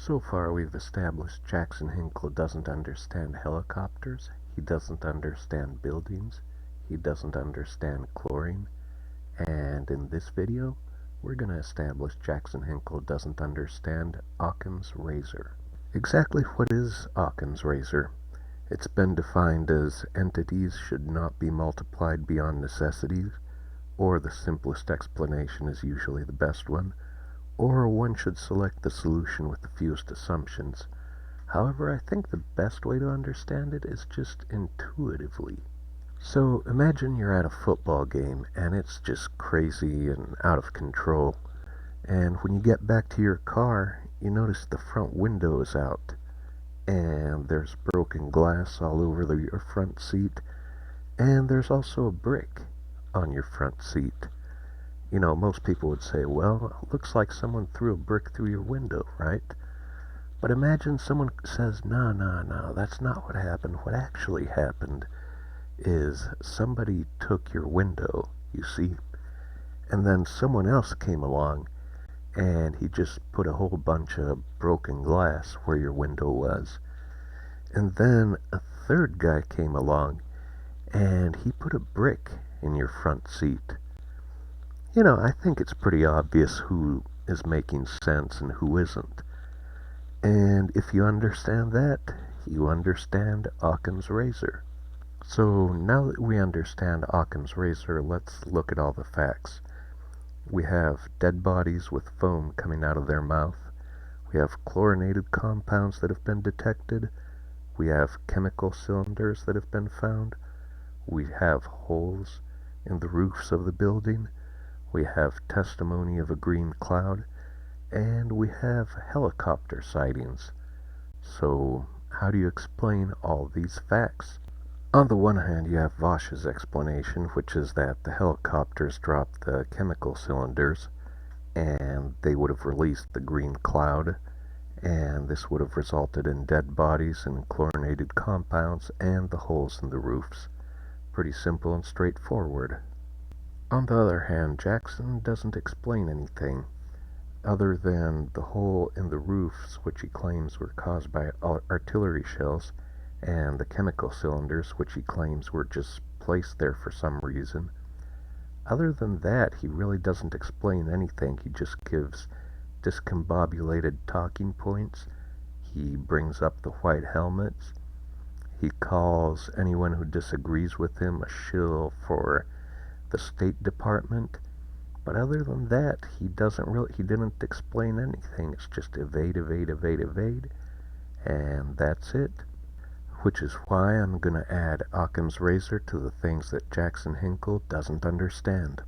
So far we've established Jackson Hinkle doesn't understand helicopters, he doesn't understand buildings, he doesn't understand chlorine, and in this video we're going to establish Jackson Hinkle doesn't understand Occam's razor. Exactly what is Occam's razor? It's been defined as entities should not be multiplied beyond necessities, or the simplest explanation is usually the best one, or one should select the solution with the fewest assumptions. However, I think the best way to understand it is just intuitively. So imagine you're at a football game and it's just crazy and out of control. And when you get back to your car, you notice the front window is out. And there's broken glass all over your front seat. And there's also a brick on your front seat. You know, most people would say, well, it looks like someone threw a brick through your window, right? But imagine someone says, no, that's not what happened. What actually happened is somebody took your window, you see, and then someone else came along and he just put a whole bunch of broken glass where your window was. And then a third guy came along and he put a brick in your front seat. You know, I think it's pretty obvious who is making sense and who isn't. And if you understand that, you understand Occam's razor. So now that we understand Occam's razor, let's look at all the facts. We have dead bodies with foam coming out of their mouth. We have chlorinated compounds that have been detected. We have chemical cylinders that have been found. We have holes in the roofs of the building. We have testimony of a green cloud, and we have helicopter sightings. So, how do you explain all these facts? On the one hand, you have Vaush's explanation, which is that the helicopters dropped the chemical cylinders, and they would have released the green cloud, and this would have resulted in dead bodies and chlorinated compounds and the holes in the roofs. Pretty simple and straightforward. On the other hand, Jackson doesn't explain anything other than the hole in the roofs, which he claims were caused by artillery shells, and the chemical cylinders, which he claims were just placed there for some reason. Other than that, he really doesn't explain anything. He just gives discombobulated talking points. He brings up the white helmets. He calls anyone who disagrees with him a shill for the State Department, but other than that, he didn't explain anything. It's just evade, and that's it. Which is why I'm gonna add Occam's razor to the things that Jackson Hinkle doesn't understand.